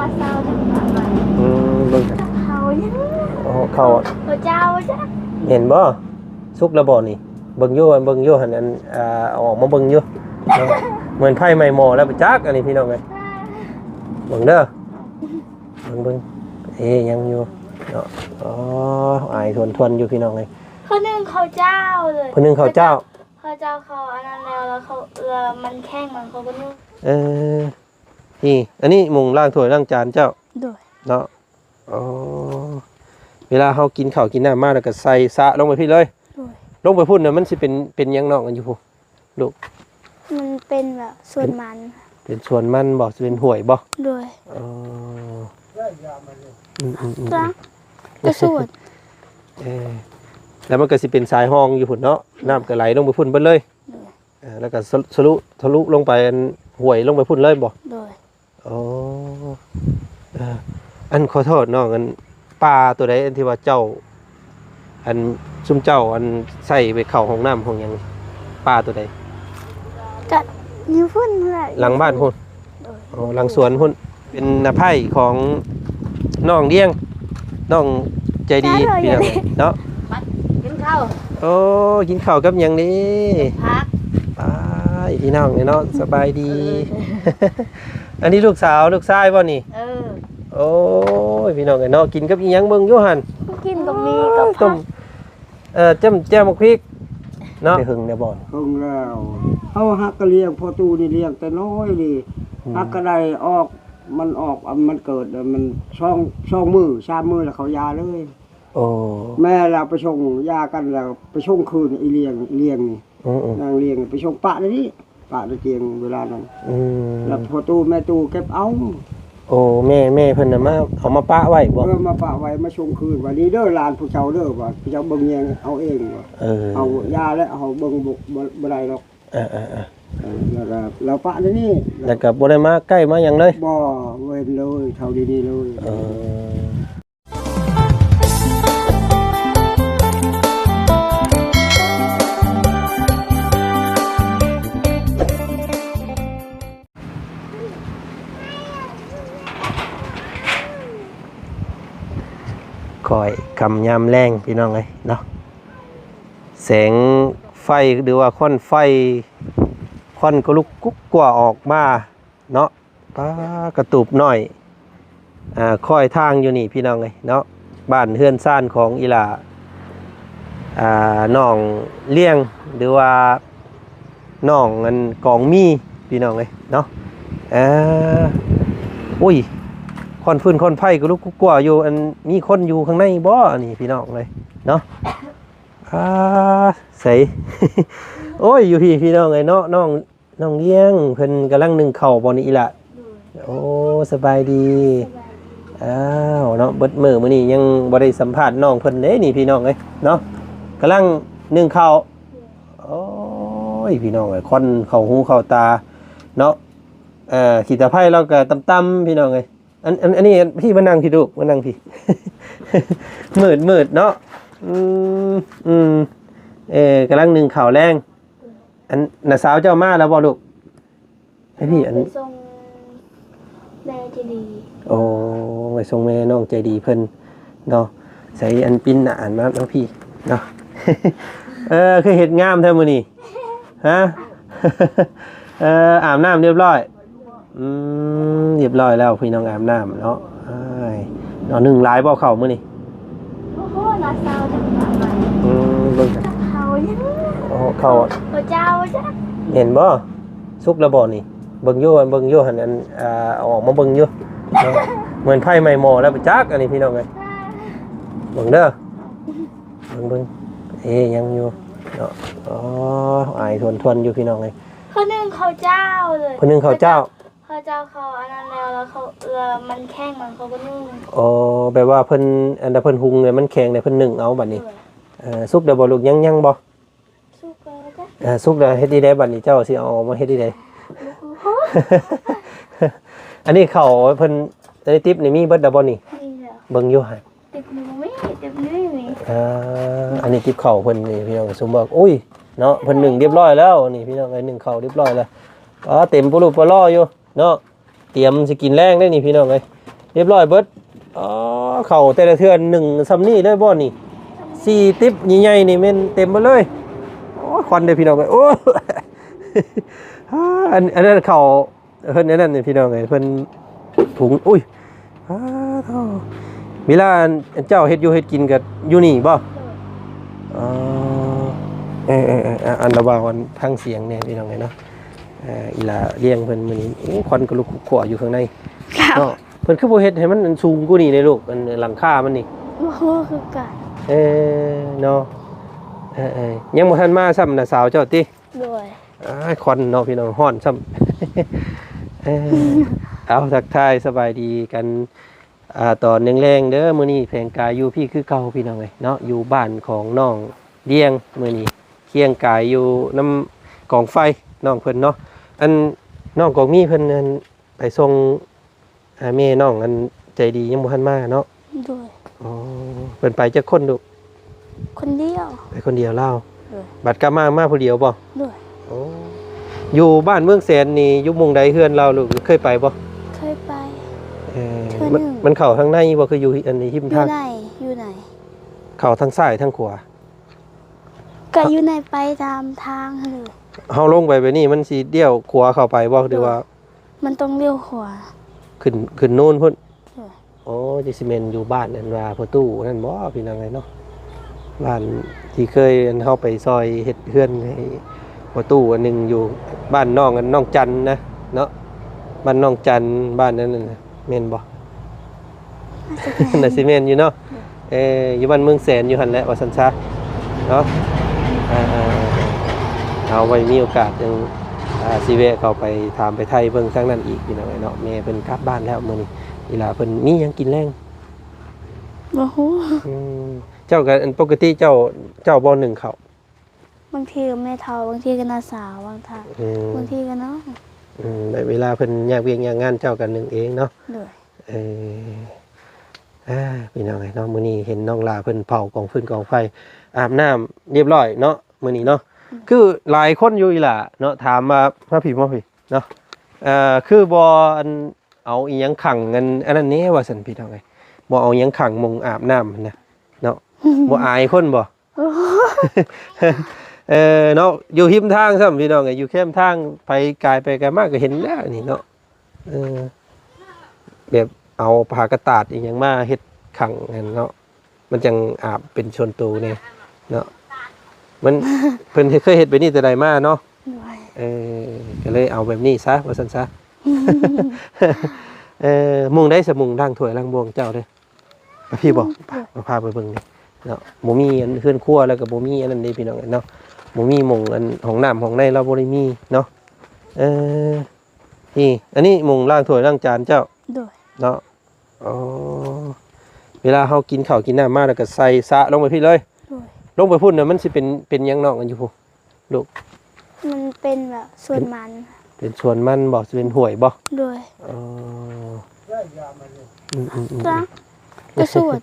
ละเศร้าจังหวะมัน เบิ่ง เขายัง โอ้เขา เจ้าจ้ะ เห็นบ่สุกแล้วบ่นี่เบิ่งอยู่หั่นอันออกมาเบิ่งอยู่เนาะเหมือนไผ่ไหม้หม้อแล้วไปจักอันนี้พี่น้องเอ้ยเบิ่งเด้อเบิ่งยังอยู่เนาะอ๋ออายทวนอยู่พี่น้องเอ้ย คนหนึ่งเขาเจ้าเลย คนนึงเขาเจ้า เขาอันนั้นแล้วเขามันแข้งมันเขาก็นุ่ม นี่อันนี้มุงล้างถ้วยล้างจานเจ้า ด้วย เนาะอ๋อเวลาเฮากินข้าวกินน้ำมาแล้วก็ใส่สะลงไปพี่เลย ด้วย ลงไปพุ่นน่ะมันสิเป็นหยังนอกกันอยู่พุ่นลูก มันเป็นแบบส่วนมัน เป็นส่วนมันบ่สิเป็นห่วยบ่ ด้วย อ๋อ จ้ะกระสุน แล้วมันก็สิเป็นสายห้องอยู่พุ่นเนาะน้ำก็ไหลลงไปพุ่นเบิดเลยแล้วก็ทะลุลงไปห่วยลงไปพุ่นเลยบ่ ด้วย อ๋ออันขอโทษน้องอันปลาตัวใดอันที่ว่าเจ้าอันซุ่มเจ้าอันใส่ไปเข้าห้องน้ำของหยังปลาตัวใด กัดนิ้วพุ่นเลย หลังบ้านพุ่นอ๋อหลังสวนพุ่นเป็นนาไผ่ของน้องเลี้ยงน้องใจดีพี่น้องเนาะ กินข้าว โอ้กินข้าวกับหยังนี่ พัก ไปพี่น้องเนาะสบายดี อันนี้ลูกสาวลูกชายบ่นี่โอ้ยพี่น้องเนาะกินกับอีหยังเบิ่งอยู่หั่น กินกับมีกับ ต้ ผั ม ก แจ่มพริกเนาะได้หึงได้บ่อน คงแล้วเขาฮักกะเลี้ยงพอตูนี่เลี้ยงแต่น้อยนี่ฮักกะได้ออกมันมันเกิดมันช่องมือชามมือแล้วเขายาเลย โอ้ แม่เราไปชงยากันแล้วไปชงคืนอีเลี้ยงนี่ อืม นางเลี้ยงไปชงปะเลยนี่ปะตะเกียงเวลานั้น อืม แล้วพอตูแม่ตูเก็บเอา โอ้แม่เพิ่นน่ะมาเอามาปะไว้บ่ มาปะไว้มาชงคืนวันนี้เด้อหลานผู้เจ้าเด้อว่าผู้เจ้าเบิ่งแยงเอาเองว่า เอายาแล้วเอาเบิ่งบ่ได้หรอก แล้วก็เราปะเลยนี่ แล้วก็บ่ได้มาใกล้มาหยังเลย บ่เว้นเลยเท่าดีๆเลย คอยกำยามแรงพี่น้องเอ้ยเนาะแสงไฟหรือว่าควันไฟควันก็ลุกกุ๊กกว่าออกมาเนาะป้ากระตูบน้อยคอยทางอยู่นี่พี่น้องเอ้ยเนาะบ้านเฮือนซ่านของอีหลาน้องเลี้ยงหรือว่าน้องอันกองมีพี่น้องเอ้ยเนาะอุ้ยคอนฟื้นคอนไผ่ก็ลุกกลัวอยู่อันมีคนอยู่ข้างในบ่อันนี้พี่น้องเลยเนาะใส่ โอ้ยอยู่พี่น้องเลยเนาะน้องเลี้ยงเพิ่นกำลังนึ่งข้าวบ่นี่อีละโอ้สบายดีอ้าวเนาะเบิดมื้อนี้ยังบ่ได้สัมภาษณ์น้องเพิ่นเด้นี่พี่น้องเอ้ยเนาะกำลังนึ่งข้าวโอ้ยพี่น้องเอ้ยควันเข้าหูเข้าตาเนาะขี้ตาไผ่เราก็ต่ำๆพี่น้องเอ้ยอันนี้พี่มานั่งพี่ลูกมานั่งพี่ มืดเนาะกำลังนึ่งข้าวแรงอันน่ะสาวเจ้ามาแล้วบ่ลูกให้พี่อัน ทรงแม่จะดี โอ้ไปส่งแม่น้องใจดีเพิ่นเนาะใส่อันปิ้นอ่านมาเนาะพี่เนาะ คือเฮ็ดงามแท้มื้อนี้ฮะ อาบน้ำเรียบร้อยเรียบร้อยแล้วพี่น้องอาบน้ำเนาะเนาะ1หลายบ่เข้ามื้อนี้ โอ้โหละเศร้าจังหวะมัน เบิ่ง เขายัง โอ้เข้า เจ้าจ้ะ เห็นบ่สุกแล้วบ่นี่เบิ่งอยู่หั่นอันเอาออกมาเบิ่งอยู่เนาะเหมือนไผ่ไหม้หม้อแล้วไปจักอันนี้พี่น้องเอ้ยเบิ่งเด้อเบิ่งยังอยู่เนาะอ๋ออายทวนอยู่พี่น้องเอ้ย คนหนึ่งเขาเจ้าเลย คนนึงเขาเจ้า เขาอันนั้นแล้วเขามันแข้งมันเขาก็นุ่ม อ๋อแปลว่าเพิ่นอันใดเพิ่นหุงเนี่ยมันแข็งเนี่ยเพิ่นนึ่งเอาบัดนี้สุกเดี๋ยวบ่ลูกยังบ่ สุกแล้วจ้ะ สุกแล้วเฮ็ดดีได้บัดนี้เจ้าสิเอาออกมาเฮ็ดดีได้ อันนี้เขาเพิ่นในติ๊บนี่มีเบิดดบ่นี่ นี่เหรอ เบิ่งอยู่หั่น ติดมือไม่ติดมือไม่ อันนี้ติ๊บเขาเพิ่นนี่พี่น้องสมบอกอุ้ยเนาะเพิ่นนึ่งเรียบร้อยแล้วนี่พี่น้องไอ้นึ่งเขาเรียบร้อยแล้วเต็มปุรุปปล่ออยู่เนาะเตรียมสิกินแรงได้นี่พี่น้องเอ้ย เรียบร้อยเบิดอ๋อเข้าแต่ละเทื่อ1ซำนี้เลยบ่นี่4ติ๊บใหญ่ๆนี่แม่นเต็มหมดเลยโอ้ควันเด้อพี่น้องเอ้ยโอ้ อันนั้นเข้าเพิ่นอันนั้นนี่พี่น้องเอ้ยเพิ่นถุงอุ้ยเท่าเวลาเจ้าเฮ็ดอยู่เฮ็ดกินก็อยู่นี่บ่อ๋ออันระว่าวันทางเสียงเนี่ยพี่น้องเอ้ยเนาะอีหลาเลี้ยงเพิ่นมื้อนี้โอ้ควันก็ลุกคั่วอยู่ข้างในเนาะเพิ่นคือบ่เฮ็ดให้มันสูงกว่านี้เลยลูกอันหลังคามันนี่ โอ้โหคือกัน เนาะยังบ่ทันมาซ้ำน่ะสาวเจ้าติ ด้วย ควันเนาะพี่น้องฮ้อนซ้ำเอาทักทายสบายดีกันตอนแรงๆเด้อมื้อนี้แผงกายอยู่พี่คือเก่าพี่น้องเอ้ยเนาะอยู่บ้านของน้องเลี้ยงมื้อนี้เคียงกายอยู่น้ำกองไฟน้องเพิ่นเนาะอันน้องกองมีเพิ่นอันไปส่งแม่น้องอันใจดียังบ่ทันมาเนาะ ด้วย อ๋อเพิ่นไปจักคนลูก คนเดียว ไปคนเดียวเล่า ด้วย บัดกลับมาผู้เดียวบ่ ด้วย โอ้อยู่บ้านเมืองแสนนี่อยู่หมุงใดเฮือนเราลูกเคยไปบ่ เคยไป เออ เทื่อหนึ่ง มันเข้าทางในบ่คืออยู่อันนี้หิม อยู่ ทาง ไหนอยู่ไหน เข้าทางซ้ายทางขวา ก็อยู่ไหนไปตามทางเลย เฮาลงไปแบบนี้มันสิเดี่ยวขวาเข้าไปบ่หรือว่า มันต้องเลี้ยวขวา ขึ้นโน่นพุ่น ด้วย โอ้จิสิเมนอยู่บ้านนั่นว่าประตูนั่นบ่พี่น้องไงเนาะบ้านที่เคยเฮาไปซอยเฮ็ดเฮือนให้ประตูอันหนึงอยู่บ้านน้องอันน้องจันนะเนาะบ้านน้องจันบ้านนั้นน่ะแม่นบ่ น่ะสิแม่นอยู่เนาะอยู่บ้านเมืองแสนอยู่หั่นแหละว่าซั่นซะเนาะเอาไว้มีโอกาสจังสิแวะเข้าไปถามไปไทยเบิ่งทางนั้นอีกพี่น้องไงเนาะแม่เพิ่นกลับบ้านแล้วมื้อนี้อีหลาเพิ่นมีหยังกินแรง โอ้โห เจ้ากันปกติเจ้าบ่หนึ่งเขา บางทีก็แม่เฒ่าบางทีก็น้าสาวบางทีก็น้อง ในเวลาเพิ่นอยากเวียกอยากงานเจ้ากันหนึ่งเองเนาะ ด้วย พี่น้องไงเนาะมื้อนี้เห็นน้องลาเพิ่นเผากองฟืนกองไฟอาบน้ำเรียบร้อยเนาะมื้อนี้เนาะคือหลายคนอยู่อีหล่ะเนาะถามมาพี่เนาะคือบ่อันเอาอีหยังขังเงินอันนั้นแน่ว่าซั่นพี่น้องไงบ่เอาอีหยังขังมงอาบน้ำนะเนาะบ่อายคนบ่ เนาะอยู่หิมทางซ้ำพี่น้องไงอยู่แคมทางไปไกลไปไกลมากก็เห็นแล้วนี่เนาะแบบเอาผ้ากระตาดอีหยังมาเฮ็ดขังกันเนาะมันจังอาบเป็นชนตูเนี่ยเนาะมันเพิ่นเคยเฮ็ดแบบนี้แต่ใดมาเนาะ ด้วย ก็เลยเอาแบบนี้ซะว่าซั่นซะ มุงได้สมุงล้างถ้วยล้างบวงเจ้าเด้อพี่บอกมาพาไปเบิ่งนี่เนาะบ่มีอันเฮือนครัวแล้วก็บ่มีอันนั้นเด้พี่น้องเนาะบ่มีหม่องอันห้องน้ำห้องในเราบ่ได้มีเนาะนี่อันนี้หม่องล้างถ้วยล้างจานเจ้า ด้วย เนาะอ๋อเวลาเฮากินข้าวกินน้ำมาแล้วก็ใส่สะลงไปพี่เลย ด้วย ลงไปพุ่นน่ะมันสิเป็นหยังนอกกันอยู่พุ่นลูก มันเป็นแบบส่วนมัน เป็นสวนมันบ่สิเป็นห้วยบ่ ด้วย อ๋อ จ้ะก็ส่วน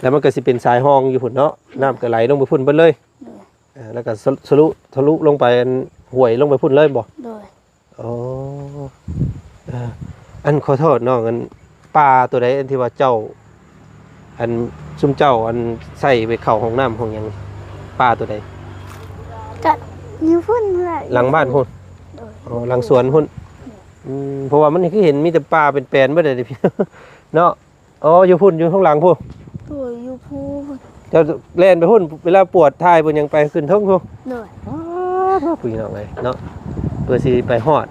แล้วมันก็สิเป็นสายห้องอยู่พุ่นเนาะน้ำก็ไหลลงไปพุ่นเบิดเลยแล้วก็ทะลุลงไปห้วยลงไปพุ่นเลยบ่ ด้วย อ๋ออันขอโทษน้องอันปลาตัวใดอันที่ว่าเจ้าอันซุ่มเจ้าอันใส่ไปเข้าห้องน้ำห้องหยังปลาตัวใด ก็นิ้วพุ่นแหละ หลังบ้านพุ่น ด้วย อ๋อหลังสวนพุ่นเพราะว่ามันคือเห็นมีแต่ปลาเป็นแปลนเบิดเลยพี่ เนาะอ๋ออยู่พุ่นอยู่ข้างหลังพุ่น ด้วยยูพูพุ่น เจ้าเล่นไปพุ่นเวลาปวดท้ายพุ่นยังไปขึ้นท้องพุ่น ด้วย ปุยน้องเลยเนาะเพื่อสิไปฮอด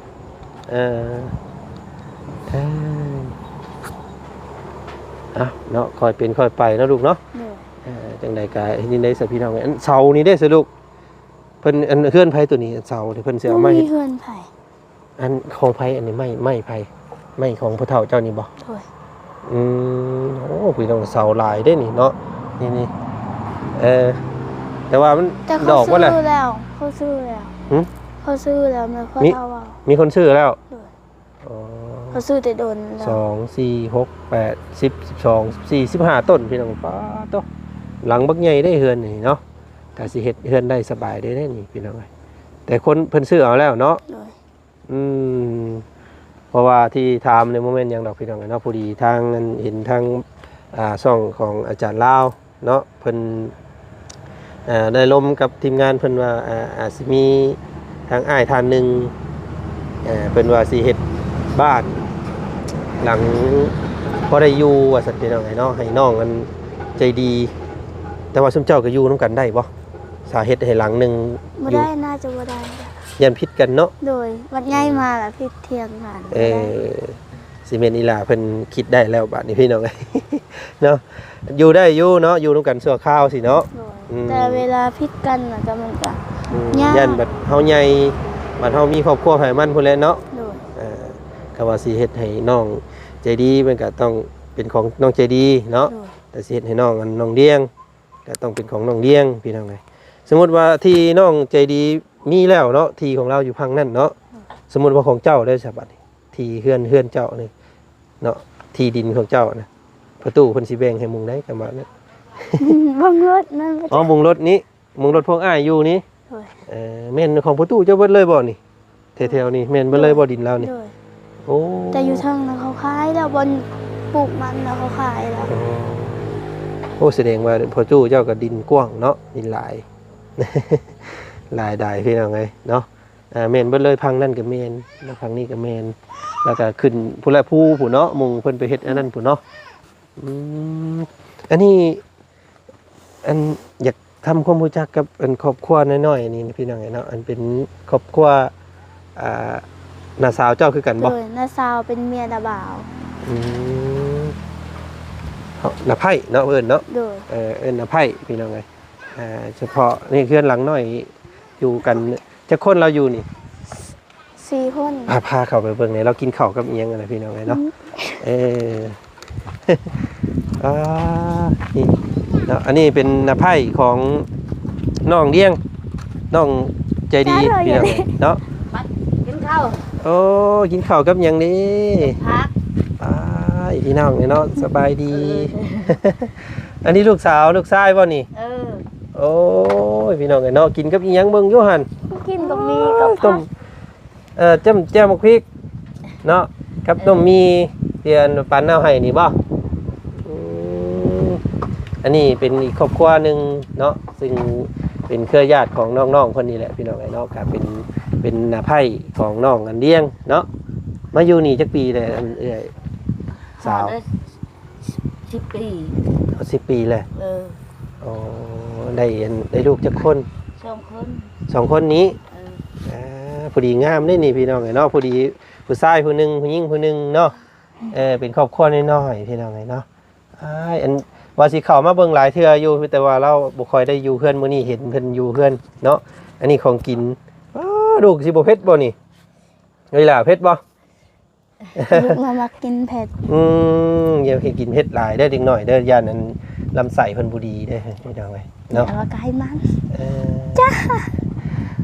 เนาะคอยเป็นคอยไปนะลูกเนาะ ด้วย จังใดกายนี่ได้สัพี่น้องอันเสานี่ได้สิลูกเพิ่นอันเฮือนไผตัวนี้เสาที่เพิ่นสิเอาไม้ มีเฮือนไผ่ อันของไผอันนี้ไม่ไผไม่ของพ่อเฒ่าเจ้านี่บ่ ด้วย โอ้พี่น้องเสาหลายได้นี่เนาะนี่แต่ว่ามัน แต่ ด เขา อก ซื้ ว่าแหละ อแล้วเขาซื้อแล้ว หึ เขาซื้อแล้วไม่ค่อยเท่าเอา มีคนซื้อแล้ว ด้วย อ๋อ เขาซื้อแต่โดนแล้ว 2 4 6 8 10 12 14 15ต้นพี่น้องป้าโตหลังบักใหญ่ได้เฮือนนี่เนาะแต่สิเฮ็ดเฮือนได้สบายได้นี่พี่น้องแต่คนเพิ่นซื้อเอาแล้วเนาะ ด้วย เ เพราะว่าที่ถามในโมเมนต์หยังดอกพี่น้องเนาะพอดีทางนั้นเห็นทางช่องของอาจารย์ลาวเนาะเพิ่นได้ล้มกับทีมงานเพิ่นว่าอาจสิมีทางอ้ายท่านหนึงเพิ่นว่าสิเฮ็ดบ้านหลังบ่ได้อยู่ว่าซั่นพี่น้องเนาะให้น้องกันใจดี แต่ว่าซุมเจ้าก็อยู่นํกันได้บ่สาเฮ็ดให้หลังหนึง บ่ได้น่าจะบ่ได้ ยันพิษกันเนาะ โดยวัดใหญ่มาล่ะพี่เที่ยงกัน ซีเมนต์อีหลาเพิ่นคิดได้แล้วบัดนี้พี่น้อง เนาะอยู่ได้อยู่เนาะอยู่นํกันชั่วคราวสิเนาะ โดยแต่เวลาพิดกันน่ะก็มันก็ ยาก ยันบัดเฮาใหญ่บัดเฮามีครอบครัวให้มันพุ่นแหละเนาะ โดย ก็ว่าสิเฮ็ดให้น้องใจดีมันก็ต้องเป็นของน้องใจดีเนาะ โดย แต่สิเฮ็ดให้น้องอันน้องเลี้ยงก็ต้องเป็นของน้องเลี้ยงพี่น้องเอ้ยสมมุติว่าที่น้องใจดีมีแล้วเนาะที่ของเราอยู่พังนั่นเนาะสมมุติว่าของเจ้าได้ฉบับนี้ที่เฮือนเจ้านี่เนาะที่ดินของเจ้านะประตูเพิ่นสิแบ่งให้มุงได้กันมาเนี่ย บังรถนั่น อ๋อมุงรถนี้มุงรถพวกอ้ายอยู่นี่ โดย แม่นของประตูเจ้าเบิดเลยบ่นี่แถวๆนี่แม่นเบิดเลยบ่ดินเรานี่ โดย โอ้ แต่อยู่ทางนั้นเขาขายแล้วบนปลูกมันแล้วเขาขายแล้ว โอ้แสดงว่าประตูเจ้าก็ดินกว้างเนาะดินหลาย หลายได้พี่น้องไงเนาะเมนเบิดเลยพังนั่นกับเมนแล้วพังนี่กับเมนแล้วก็ขึ้นผู้ละผู้เนาะมุงเพิ่นไปเฮ็ดอันนั้นผู้เนาะอันนี้อันอยากทำความรู้จักกับอันครอบครัวน้อยๆนี่พี่น้องไงเนาะอันเป็นครอบครัวน้าสาวเจ้าคือกัน โด บ่ ยน้าสาวเป็นเมียดาบ่าว น้าไผ่เนาะเอิ้นเนาะ โดย เอิ้นน้าไผ่พี่น้องไงเฉพาะนี่เพื่อนหลังน้อยอยู่กันจะคนเราอยู่นี่ 4 คน พาเข้าไปเบิ่งเลยเรากินข้าวกับเอียงอะไรพี่น้องไงเนาะนี่เนาะอันนี้เป็นน้าไผ่ของน้องเลี้ยงน้องใจดีพี่น้องเนาะ กินข้าว โอ้กินข้าวกับเอียงนี่ พัก พี่น้องเนาะสบายดี อันนี้ลูกสาวลูกชายบ่นี่โอ้ยพี่น้องไงเนาะกินกับเอียงเบิ่งอยู่หั่น กินกับมีกับ ต้ ผั ม ก แจ่วมะพริกเนาะกับต้มมีเตียนปานน้าให้นี่บ่อันนี้เป็นอีกครอบครัวหนึ่งเนาะซึ่งเป็นเครือญาติของน้องๆคนนี้แหละพี่น้องไอ้เนาะก็เป็นน้าไผ่ของน้องอันเลี้ยงเนาะมาอยู่นี่จักปีเลยอันเอ้ยสาว 10 ปี 10 ปีเลยอ๋อได้ลูกจักคน 2 คน 2 คนนี้พอดีงามได้นี่พี่น้องไอ้เนาะพอดีผู้ชายผู้หนึงผู้หญิงผู้หนึงเนาะเป็นครอบครัวน้อยๆพี่น้องไอ้เนาะอันว่าสิเข้ามาเบิ่งหลายเทื่ออยู่แต่ว่าเราบ่ค่อยได้อยู่เพื่อนมื้อนี้เห็นเพิ่นอยู่เพื่อนเนาะอันนี้ของกินลูกสิบ่เผ็ดบ่นี่เวลาเผ็ดบ่ ลูกมากินเผ็ด อย่าเฮ็ดกินเผ็ดหลายเด้อเด็กน้อยเด้อย่านนั้นลำไส้เพิ่นบ่ดีเด้อพี่น้องเอ้ยเนาะ แล้วก็ให้มัน จ้า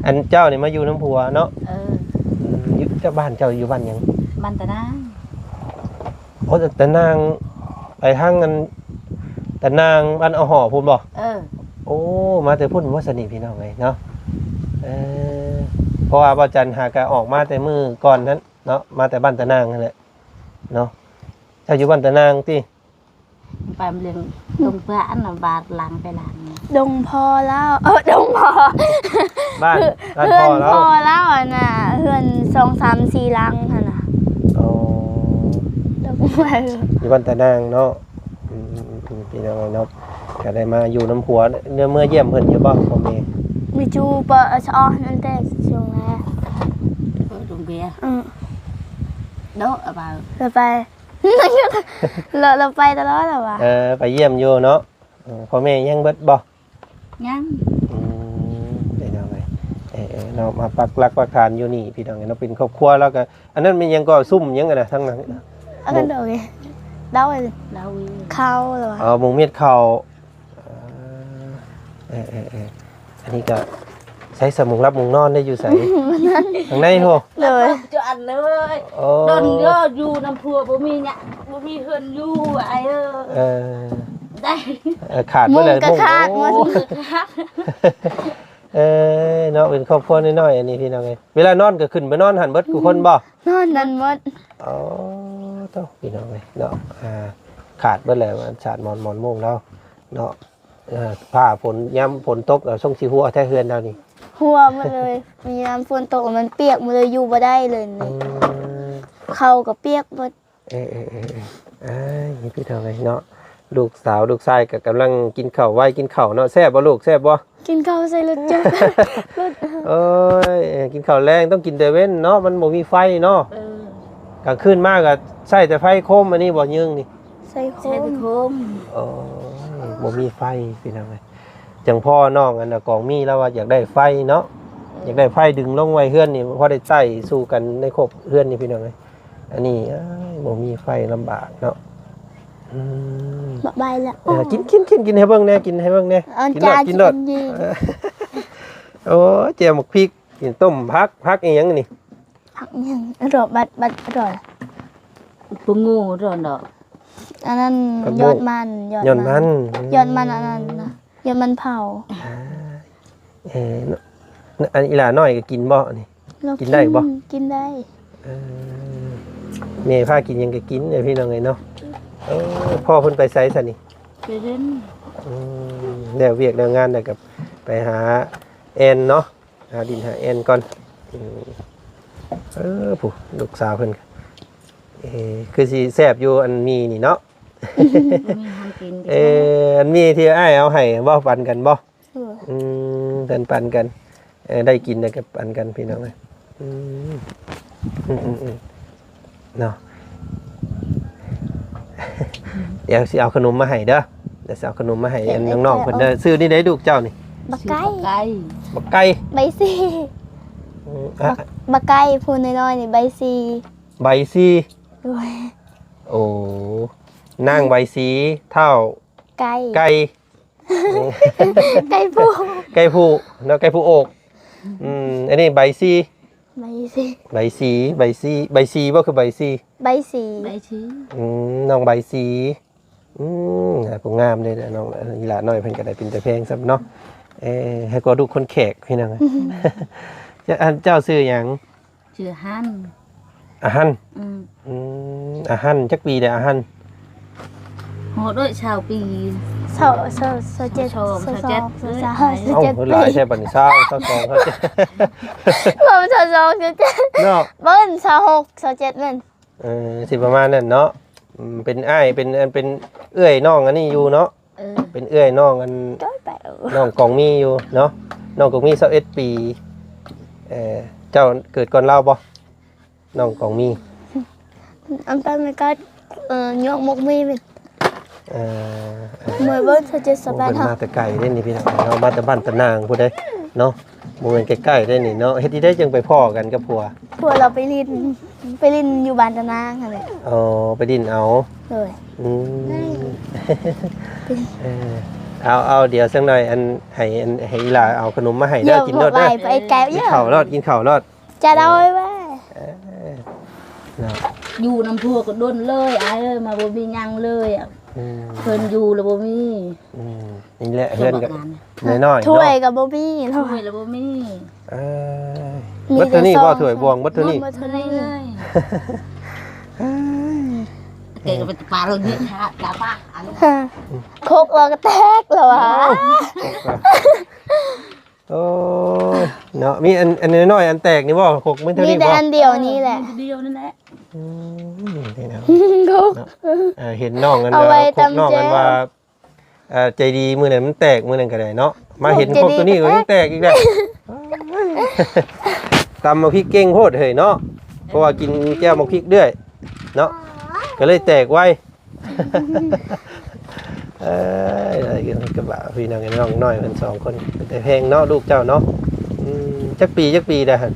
อันเจ้านี่มาอยู่น้ำผัวเนาะ อยู่เจ้าบ้านเจ้าอยู่บ้านหยัง บ้านตะนาง โอ้แต่นางไปทางนั้นแต่นางบ้านเอาห่อพุ่นบ่โอ้มาแต่พุ่นว่าสนิทพี่น้องไงเนาะเพราะว่าบ่จันหากะออกมาแต่มื้อก่อนนั้นเนาะมาแต่บ้านตะนางนั่นแหละเนาะเจ้าอยู่บ้านตะนางติ ไปเลี้ยงตรงเพื่อนบาดหลังไปหลัง ดงพอแล้วดงพอ บ้าน เพื่อนพอแล้วน่ะเพื่อน2 3 4 ลังหั่นน่ะ อ๋อ ดงพอ อยู่บ้านตะนางเนาะพี่น้องเนาะก็ได้มาอยู่น้ำผัวเมื่อเยี่ยมเพิ่นอยู่บ่พ่อแม่ มีจูปะชอนั่นแต่ช่วงแรก โรงเบียร์โดะบ่าว เราไป เราไปตลอดเหรอวะ ไปเยี่ยมอยู่เนาะพ่อแม่ยังเบิดบ่ ยัง ได้เนาะไงเรามาปักหลักปักฐานอยู่นี่พี่น้องเราเป็นครอบครัวแล้วก็อันนั้นมันยังก็ซุ่มยังไงนะทั้งนั้น เอากันเดี๋ยวไงเดาเลย เรา เข้าเหรอวะ มุงเม็ดเข่าอันนี้ก็ใช้สมุงรับมุงนอนได้อยู่ใส่ทางในโห เลยจะอันเลยโดนเยอะอยู่น้ำพัวบ่มีเนี่ยบ่มีเฮือนอยู่ไอ้ได้ ขาดเมื่อไหร่ มุงกระคาดมัน เนาะเป็นครอบครัวน้อยๆอันนี้พี่น้องเอ้ยเวลานอนก็ขึ้นไปนอนหันเบิดกูคนบ่ นอนนั่นหมด อ๋อเต้าพี่น้องเอ้ยเนาะขาดเบิดแล้วมันขาดหมอนโมงแล้วเนาะผ้าฝนย้ำฝนตกแล้วส่งสิหัวแท้เฮือนแล้วนี่ หัวมาเลยมีน้ำฝนตกมันเปียกมาเลยอยู่บ่ได้เลยนี่เขาก็เปียกหมด นี่พี่น้องเอ้ยเนาะลูกสาวลูกชายก็กำลังกินข้าวไว้กินข้าวเนาะแซ่บบ่ลูกแซ่บบ่ กินข้าวใส่รถจุ๊บรถ เอ้ยกินข้าวแรงต้องกินแต่เว้นเนาะมันบ่มีไฟเนาะกลางคืนมากก็ใช้แต่ไฟโคมอันนี้บ่ยึงนี่ ใส่โค ใช่ ม ตะโคม โอ้ยบ่มีไฟพี่น้องเอ้ยจังพ่อน้องอันน่ะกองมีแล้วว่าอยากได้ไฟเนาะอยากได้ไฟดึงลงไว้เฮือนนี่พอได้ใช้สู้กันในครบเฮือนนี่พี่น้องเอ้ยอันนี้บ่มีไฟลำบากเนาะบ่ใบละ กินให้เบิ่งแน่กินให้เบิ่งแน่ อันจาน กินรส ยิง โอ้เจียวหมกพริกกินต้มพักอีหยังนี่ ผักยังอร่อยบัดอร่อย ปงูร้อนดอก อันนั้นยอดมัน ยอดมัน ยอดมันอันนั้นนะยอดมันเผา อันอีหลาน้อยก็กินบ่นี่ กินได้บ่ กินได้ แม่พากินหยังก็กินเด้อพี่น้องเอ้ยเนาะพ่อเพิ่นไปไสซะนี่ ไปเล่น แล้วเวียกแล้วงานแล้วก็ไปหาแอนเนาะหาดินหาแอนก่อนผู้ลูกสาวเพิ่นคือสิแซ่บอยู่อันมีนี่เนาะ มีทำกิน อันมีที่อ้ายเอาให้บ่ปันกันบ่ปันกันได้กินได้กับปันกันพี่น้องเอ้ยเนาะเดี๋ยวสิเอาขนมมาให้เด้อเดี๋ยวสิเอาขนมมาให้อันน้องๆเพิ่นเด้อซื้อนี่ได้ลูกเจ้านี่ บักไก่ ไก่ บักไก่ ใบซีบักไก่พูนน้อยๆนี่ใบซี ใบซี ด้วย โอ้นางใบสีเท่า ไก่ ไก่ ไก่ปู ไก่ผู้เนาะไก่ผู้อกอันนี้ใบซี ใบซี ใบซีบ่คือใบซี ใบสี ใบชี้ น้องใบสีผู้งามเลยนะน้องอีหลาน้อยเพิ่นก็ได้เป็นแต่เพลงซับเนาะให้ก็ดูคนแขกพี่น้องเจ้าซื้อหยัง ชื่อฮัน อาหันอาหันจักปีเด้ออาหัน โหด้วยชาวปี เสาเจ็ด ชม เสา เจ็ด เสา เอ้า เจ็ด เพิ่นหลายใช่บัดนี้22เขาจะ ผมเสาเจ็ด เนาะ เบิ้ลเสาหกเสาเจ็ดมัน สิประมาณนั้นเนาะเป็นอ้ายเป็นเอื้อยน้องอันนี้อยู่เนาะเป็นเอื้อยน้องอัน จ้อยไป น้องกองมีอยู่เนาะน้องกองมี21ปีเจ้าเกิดก่อนเราบ่น้องกองมี อันไปมันก็ยกมกมีมันมวยเบิ้ลเสาเจ็ดสบาย เพิ่น ค่ะ มาแต่ไกลเด้นี่พี่น้องเรามาแต่บ้านตะนางผู้ใดเนาะบ่แม่นใกล้ๆได้นี่เนาะเฮ็ดที่ได้จังไปพ้อกันกับผัว พวกเราไปลินอยู่บ้านตะนางค่ะเลย อ๋อไปดินเอา เลย เอาเดี๋ยวสักหน่อยอันให้อีหลาเอาขนมมาให้ เดี๋ เด้ ย อ ว กิน บ ร อก ถ ไป เด้อ ไปแก้ว กิ เย น อะ ข้าวรอด จะเอาไว้ว่า อยู่น้ำพัวก็ด้นเลยไอ้เอ้ยมาบ่มียังเลยอ่ะเพิ่นอยู่แล้วบ่มี นี่แหละเพื่อนกันน้อยๆ ถ้วย เนาะ กับบ๊อบบี้ ช่วยแล้วบ่มี บัตรนี่บ่ถ้วยบวงบัตรนี่ บัตร เท่า นี่ นี้เลยเก่งไปปลาเราเนี่ยฮะกะป้าอัน โคกเราก็แตกแล้ววะ โอ้เนาะมีอันน้อยอันแตกนี่บ่หกมันเท่า มี นี้ แต่ บ่ อันเดียวนี้แหละ เดียวนั่นแหละ โคก เห็นน้องกัน เอาไว้ พบน้องกัน ตำแจ่ว ว่าใจดีมื้อนั้นมันแตกมื้อนั้นก็ได้เนาะมาเห็นพวกตัวนี้ก็ยังแตกอีกได้ตำมาพริกเก่งโพดเฮ้ยเนาะเพราะว่ากินแก้วมาพริกด้วยเนาะก็เลยแตกไวอะไรกันกระบะพี่น้องน้องน้อยเป็น2คนแต่เพลงเนาะลูกเจ้าเนาะจักปีได้หั่น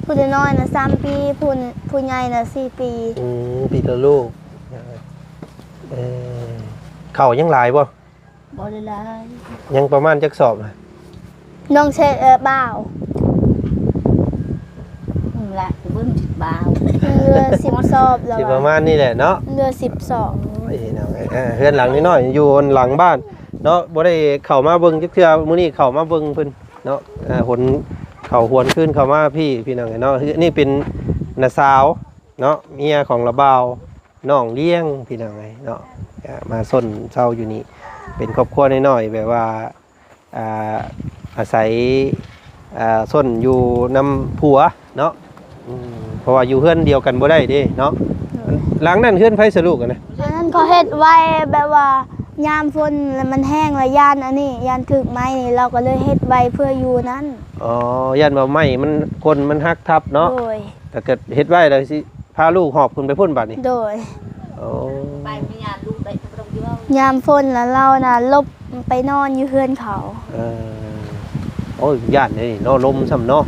ผู้น้อยนะ3 ปีผู้ใหญ่นะ4 ปี ปีละลูกเข่ายังหลายบ่ บ่ได้หลาย ยังประมาณจักสอบน่ะ น้องเชบ่าว ละเบิ่นบ่าว เรือ10 สอบแล้ว สิประมาณนี้แหละเนาะ เรือ10 สอบ โอ้ยน้องเฮือนหลังน้อยๆอยู่หลังบ้านเนาะบ่ได้เข้ามาเบิ่งจักเทื่อมื้อนี้เข้ามาเบิ่งเพิ่น เนาะหนเขาหวนขึ้นเข้ามาพี่น้องเนาะนี่เป็นน้าสาวเนาะเมียของระเบาน้องเลี้ยงพี่น้องเนาะมาส้นเช่าอยู่นี่เป็นครอบครัวน้อยๆแบบว่าอาศัยส้นอยู่นำผัวเนาะเพราะว่าอยู่เฮือนเดียวกันบ่ได้เด้เนาะหลังนั้นเฮือนไผสรุกกันนะ อันนั้นเขาเฮ็ดไว้แบบว่ายามฝนแล้วมันแห้งแล้วยานอันนี้ยานถึกไม้นี่เราก็เลยเฮ็ดไว้เพื่ออยู่นั้น อ๋อย่านว่าไม้มันคนมันหักทับเนาะ โดย ถ้าเกิดเฮ็ดไว้แล้วสิพาลูกหอบขึ้นไปพ่นบัดนี้ โดย โอ้ ไปมีงานลูกได้ตรงที่ว่าย ามฝนแล้วเราน่ะลบไปนอนอยู่เฮือนเขา โอ้ยย่านนี่เนาะลมซ้ำเนาะ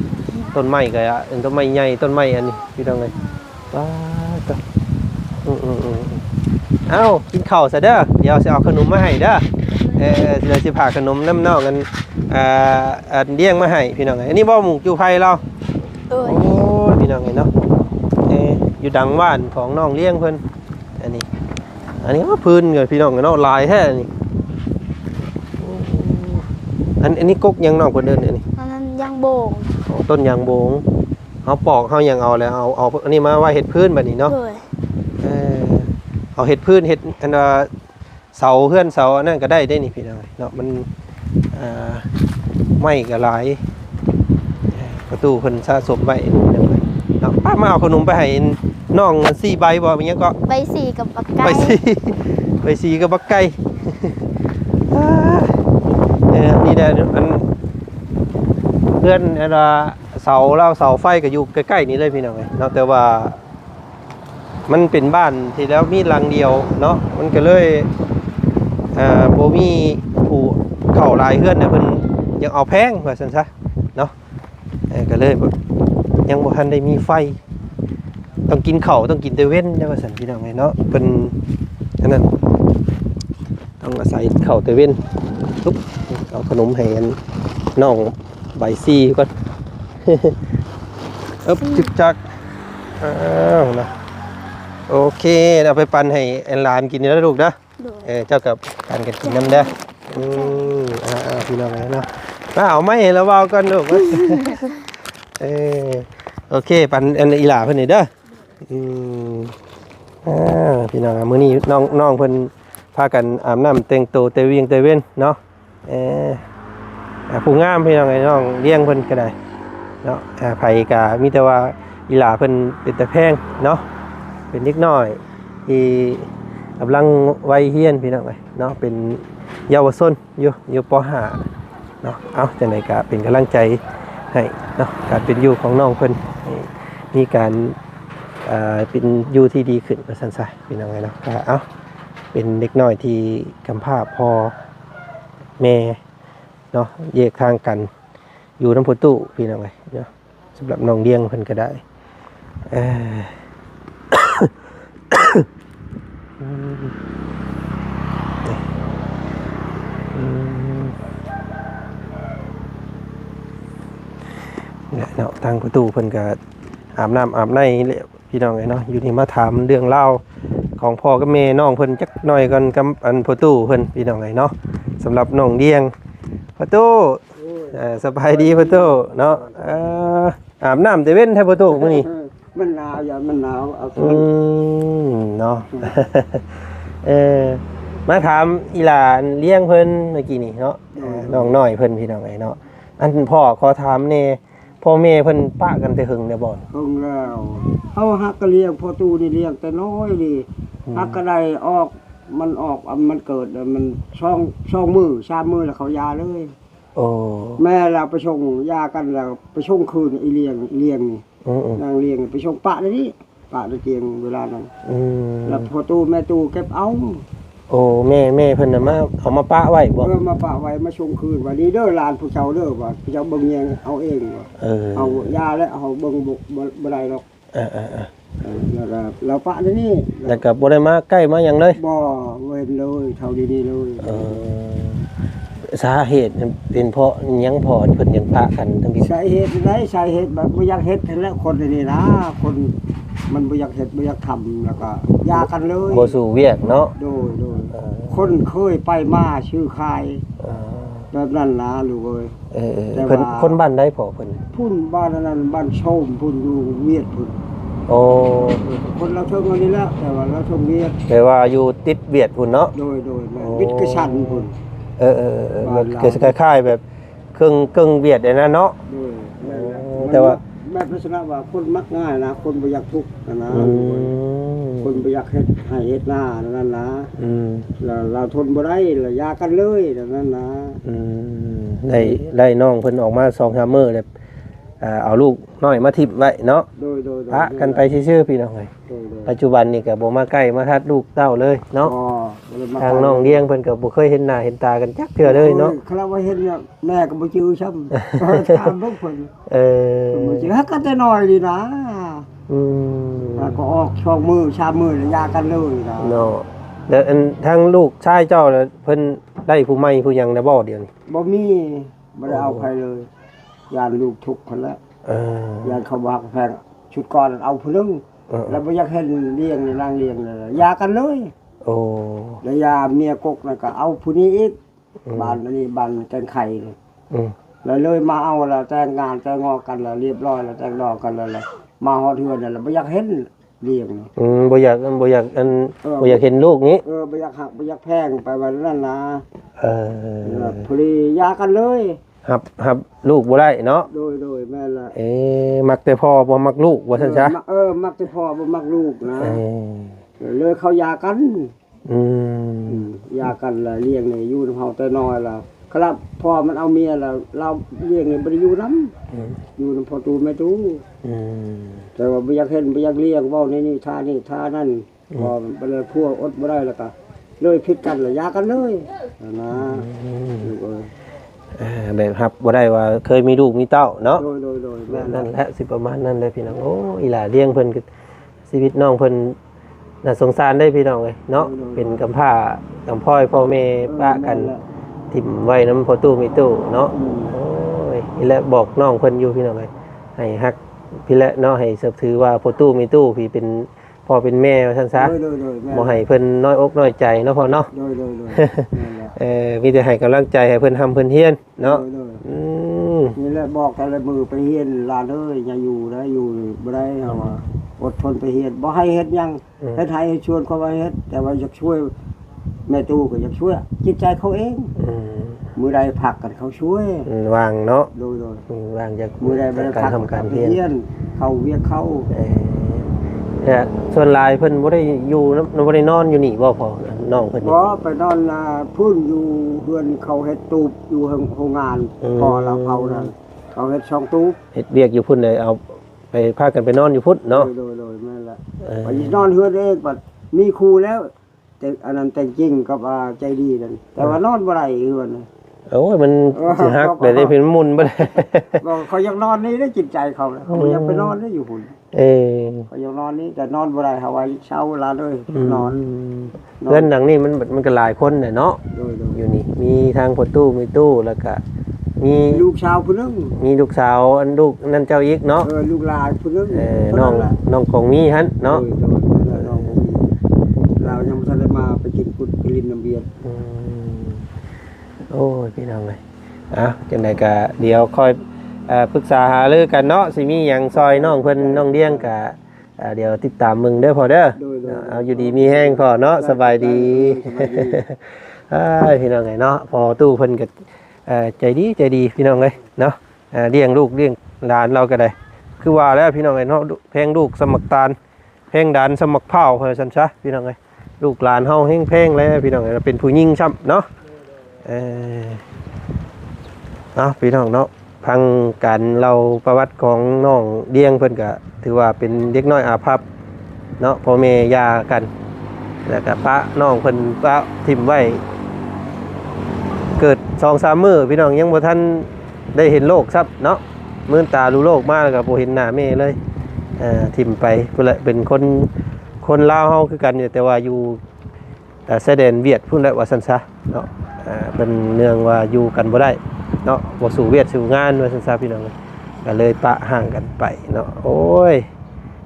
ต้นไม้ก็ต้นไม้ใหญ่ต้นไม้อันนี้พี่น้องเอ้ยว้าตเอ้ากินข้าวซะเด้อเดี๋ยวสิเอาขนมมาให้เด้อเดี๋ยวสิพาขนมน้ำนอกกันเลี้ยงมาให้พี่น้องเอ้ยอันนี้บ่หมูจูไผเรา โดย โอ้ยพี่น้องเอ้ยเนาะอยู่ดังบ้านของน้องเลี้ยงเพิ่นอันนี้ก็พื้นเกิดพี่น้องเนาะลายแท้นี่อันนี้กกยังนอกกว่าเดินอันนี้ อันนั้นยังโบ่ง ต้นยางโบงเขาปอกเขายังเอาแล้วเอาอันนี้มาไว้เห็ดพื้นแบบนี้เนาะ โดย เอาเห็ดพื้นเห็ดอันเสาเพื่อนเสาอันนั้นก็ได้นี่พี่น้องเนาะมันไม่ก็หลายประตูเพิ่นสะสมไว้เนาะป้ามาเอาขนมไปให้น้อง4 ใบบ่อย่างเงี้ยก็ ใบสีกับปากไก่ ใบสีกับบักไก่นี่แหละอันเพื่อนเสาเล่าเสาไฟก็อยู่ใกล้ๆนี้เลยพี่น้องเนาะแต่ว่ามันเป็นบ้านที่แล้วมีหลังเดียวเนาะมันก็เลยโบมีผู้เข้าลายเพื่อนเนี่ยเพิ่นยังเอาแพงว่าซั่นซะเนาะก็เลยยังบ่ทันได้มีไฟต้องกินข้าวต้องกินแต่เว้นได้ว่าซั่นพี่น้องเนาะเพิ่นอันนั้นต้องอาศัยข้าวแต่เว้นทุบเอาขนมให้น้องใบซีก่อนจึกจักนะโอเคเอาไปปั่นให้หลานกินแล้วลูกนะเจ้ากับการกันกินน้ำเด้อพี่น้องเนาะมาเอาไม่แล้วเบาก่อนลูกโอเคปั่นอีหลาเพิ่นนี่เด้อพี่น้องมื้อนี้น้องเพิ่นพากันอาบน้ำแต่งตัวแต่เวียงแต่เว้นเนาะผู้งามพี่น้องน้องเลี้ยงเพิ่นก็ได้เนาะไผก็มีแต่ว่าอีหลาเพิ่นเป็นแต่แพงเนาะเป็นเด็กน้อยที่กำลังวัยเฮียนพี่น้องเนาะเป็นเยาวชนอยู่ป .5 เนาะเอาจังได๋ก็เป็นกำลังใจให้เนาะการเป็นอยู่ของน้องเพิ่นมีการเป็นอยู่ที่ดีขึ้นว่าซั่นซะพี่น้องเนาะก็เอาเป็นเด็กน้อยที่กำพร้าพ่อแม่เนาะแยกทางกันอยู่น้ำพุตู้พี่น้องเนาะสำหรับน้องเลี้ยงเพิ่นก็ได้เนาะทางประตูเพิ่นก็อาบน้ำอาบในพี่น้องเนาะอยู่นี่มาถามเรื่องเล่าของพ่อกับแม่น้องเพิ่นจักหน่อยกันกับประตูเพิ่นพี่น้องเนาะสำหรับน้องเลี้ยงประตูสบายดีประตูเนาะอาบน้ำแต่เว้นแท้ประตูมื้อนี้มันหนาวอย่ามันหนาวเอาเนาะมาถามอีหลานเลี้ยงเพิ่นเมื่อกี้นี่เนาะน้องน้อยเพิ่นพี่น้องเนาะอันพ่อขอถามแน่พ่อแม่เพิ่นปะกันแต่หึงได้บ่หึงแล้วเฮาฮักก็เลี้ยงพ่อตู้นี่เลี้ยงแต่น้อยนี่ฮักก็ได้ออกมันเกิดมันช่องมือ3 มื้อแล้วเขายาเลยโอ้แม่เราไปชงยากันแล้วไปชงคืนอีเลี้ยงนี่นางเลี้ยงไปชงปะเลยนี่ปะตะเกียงเวลานั้นแล้วพ่อตู้แม่ตู้เก็บเอาโอ้แม่เพิ่นน่ะมาเอามาปะไว้บ่มาปะไว้มาชงคืนว่านี้เด้อหลานผู้เฒ่าเด้อว่าผู้เฒ่าเบิ่งแยงเอาเองว่าเอายาแล้วเอาเบิ่งบ่ได้หรอกแล้วเราปะนี่แล้วก็บ่ได้มาใกล้มาหยังเลยบ่เว้นเลยเท่าดีๆเลยสาเหตุเป็นเพราะยังพอเพิ่นยังปะกันทั้งพี่สาเหตุแบบบ่อยากเฮ็ดแล้วคนนี่นะคนมันบ่อยากเฮ็ดบ่อยากทำแล้วก็ยากันเลยบ่สู่เวียกเนาะโดยคนเคยไปมาชื่อคาย แบบนั้นนะลูกเอ้ย เพิ่นคนบ้านใดพ่อเพิ่น พุ่นบ้านนั้นบ้านโชมพุ่นอยู่เวียดพุ่น โอ้ คนเราเทิงอันนี้แล้วแต่ว่าเราเทิงเวียด แปลว่าอยู่ติดเวียดพุ่นเนาะ โดยแม่วิทย์กระชันพุ่น มันคล้ายๆแบบเครื่องเวียดเนี่ยนะเนาะ โดยแม่น แต่ว่า แบบลักษณะว่าคนมักง่ายนะคนบ่อยากทุกข์นะคนบ่อยากเฮ็ดให้เฮ็ดหน้านั่นนะแล้วเราทนบ่ได้แล้วยากันเลยนั่นนะ ได้น้องเพิ่นออกมา2-3มื้อแล้วเอาลูกน้อยมาทิ่มไว้เนาะ โดย พระกันไปซื่อๆพี่น้องเอ้ยปัจจุบันนี่ก็บ่มาใกล้มาทัดลูกเต้าเลยเนาะทางน้องเลี้ยงเพิ่นก็บ่เคยเห็นหน้าเห็นตากันจักเทื่อเลยเนาะ คราว่าเห็นเนี่ยแม่ก็บ่จื้อช้ำถามเบิ่งเพิ่นบ่จื้อฮักกันแต่น้อยดีนะแล้วก็ออกช่องมือชามมือแล้วยากันเลยนะ เนาะแล้วอันทางลูกชายเจ้าน่ะเพิ่นได้ผู้ใหม่ผู้หยังได้บ่เดี๋ยวนี้ บ่มีบ่ได้เอาใครเลยยานลูกทุกข์คนละยานเขาบักแพงชุดก่อนเอาผู้นึงแล้วบ่อยากเห็นเลี้ยงนางเลี้ยงเลยยากันเลย โอ้ แล้วยาเมียกกนั่นก็เอาผู้นี้อีกบ้านอันนี้บ้านแตงไข่เลยแล้วเลยมาเอาแล้วแต่งงานแต่งงอกันแล้วเรียบร้อยแล้วแต่งดอกกันแล้วมาฮอดเทือนนั่นแล้วบ่อยากเห็นเลี้ยง บ่อยากบ่อยากเห็นลูกนี้ บ่อยากหักบ่อยากแพงไปวันนั้นนะ พอดียากันเลย ครับลูกบ่ได้เนาะ โดยแม่ละ มักแต่พ่อบ่มักลูกว่าซั่นซะ มักแต่พ่อบ่มักลูกนะเลยเขายากันยากันแล้วเลี้ยงนี่อยู่นำเฮาแต่น้อยแล้วครับพ่อมันเอาเมียแล้วเราเลี้ยงนี่บ่ได้อยู่นำอยู่นำพ่อตูแม่ตูแต่ว่าบ่อยากเห็นบ่อยากเลี้ยงเว้านี่ท่านั่นพอมันเลยพัวอดบ่ได้แล้วก็เลยผิดกันแล้วยากันเลยนะแบบครับบ่ได้ว่าเคยมีลูกมีเต้าเนาะ โดยแม่ นั่นแหละสิประมาณนั้นเลยพี่น้องโอ้อีหล่าเลี้ยงเพิ่นก็ชีวิตน้องเพิ่นน่าสงสารได้พี่น้องเอ้ยเนาะเป็นกำพร้ากำพร้อยพ่อแม่ปะกันทิ่มไว้นำพ่อตู้มีตู้เนาะโอ้ยอีแหละบอกน้องเพิ่นอยู่พี่น้องเอ้ยให้ฮักพี่แหละเนาะให้เสิร์ฟถือว่าพ่อตู้มีตู้พี่เป็นพ่อเป็นแม่ว่าซั่นซะบ่ให้เพิ่นน้อยอกน้อยใจเนาะพ่อเนาะมีแต่ให้กำลังใจให้เพิ่นทำเพิ่นเฮียนเนาะนี่แหละบอกแต่ละมือไปเฮียนลานเอ้ยอย่าอยู่นะอยู่บ่ได้เฮาว่าอดทนไปเฮียนบ่ให้เฮ็ดหยังให้ไทยชวนเขาว่าเฮ็ดแต่ว่าอยากช่วยแม่ตู้ก็อยากช่วยจิตใจเขาเองมือใดผลักกันเขาช่วยวางเนาะโดยวางจากมือใดบ่ได้ผลักทำการเฮียนเขาเวียกเขาแต่ส่วนหลายเพิ่นบ่ได้อยู่บ่ได้นอนอยู่นี่บ่พอน้องเพิ่นบ่ไปนอนพุ่นอยู่เฮือนเขาเฮ็ดตูบอยู่โรงงานพอเราเขานั่นเขาเฮ็ดช่องตูบเฮ็ดเวียกอยู่พุ่นเลยเอาไปพากันไปนอนอยู่พุ่นเนาะโดยแม่นละไปนอนเฮือนเองบัดมีครูแล้วแต่อันนั้นแต่จริงกับใจดีนั่นแต่ว่านอนบ่ได้เฮือนโอ้ยมันสิฮักได้เพิ่นมุนบ่ได้บ่เขาอยากนอนนี่ได้จิตใจเขาเขาอยากไปนอนได้อยู่พุ่นเขาอยากนอนนี่แต่นอนบ่ได้เฮาไว้เช้าเวลาเลยนอนเพื่อนหลังนี้มันก็หลายคนน่ะเนาะอยู่นี่มีทางพ่อตู้มีตู้แล้วก็มีลูกสาวผู้นึงมีลูกสาวอันลูกนั่นเจ้าอีกเนาะลูกหลานผู้นึงน้องของมีหั่นเนาะเรายังบ่ทันได้มาไปกินกุดไปลินน้ำเบียร์โอ้ยพี่น้องเอ้ยจังได๋ก็เดี๋ยวค่อยปรึกษาหารือกันเนาะสิมีหยังซอยน้องเพิ่นน้องเลี้ยงก็เดี๋ยวติดตามมึงเด้อพ่อเด้อเอาอยู่ดีมีแห้งพ่อเนาะสบายดีพี่น้องเอ้ยเนาะพอตู้เพิ่นก็ใจดีพี่น้องเอ้ยเนาะเลี้ยงลูกเลี้ยงหลานเราก็ได้คือว่าแล้วพี่น้องเอ้ยเนาะแพงลูกสมักตาลแพงดานสมักเผาเพิ่นซั่นซะพี่น้องเอ้ยลูกหลานเฮาแฮงแพงแล้วพี่น้องเอ้ยเป็นผู้หญิงช้ำเนาะพี่น้องเนาะพังกันเราประวัติของน้องเลี้ยงเพิ่นก็ถือว่าเป็นเด็กน้อยอาภัพเนาะพ่อแม่ย่ากันแล้วก็ป้าน้องเพิ่นป้าทิ่มไว้เกิด 2-3 มื้อพี่น้องยังบ่ทันได้เห็นโลกซับเนาะมื้อตารู้โลกมาแล้วก็บ่เห็นหน้าแม่เลยทิ่มไปเพิ่นเป็นคนลาวเฮาคือกันแต่ว่าอยู่แสดงเวียดพุ่นแหละว่าซั่นซะเนาะเป็นเนื่องว่าอยู่กันบ่ได้เนาะบ่สู่เวียดสู่งานว่าซั่นซะพี่น้องก็เลยปะห่างกันไปเนาะโอ้ย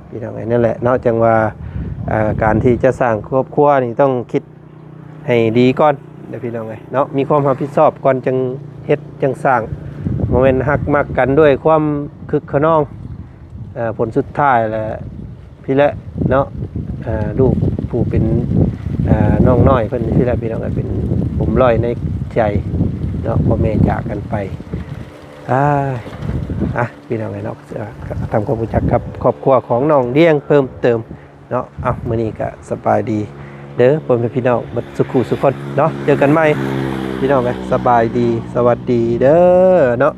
พี่น้องนั่นแหละเนาะจังว่าการที่จะสร้างครอบครัวนี่ต้องคิดให้ดีก่อน ด้อพี่น้องเอ้ยเนาะมีความรับผิดชอบก่อนจังเฮ็ดจังสร้างบ่แม่นฮักมักกันด้วยความคึกขนองผลสุดท้ายแหละพี่ละเนาะลูกผู้เป็นน้องน้อยเพิ่นพี่ละพี่น้องเอ้ยเป็นผมร้อยในใจเนาะพ่อแม่จากกันไปพี่น้องเอ้ยเนาะทำความรู้จักกับครอบครัวของน้องเลี้ยงเพิ่มเติมเนาะมื้อนี้ก็สบายดีเด้อพ่อแม่พี่น้องบัดสุขุสุขคนเนาะเจอกันใหม่พี่น้องเอ้ยสบายดีสวัสดีเด้อเนาะ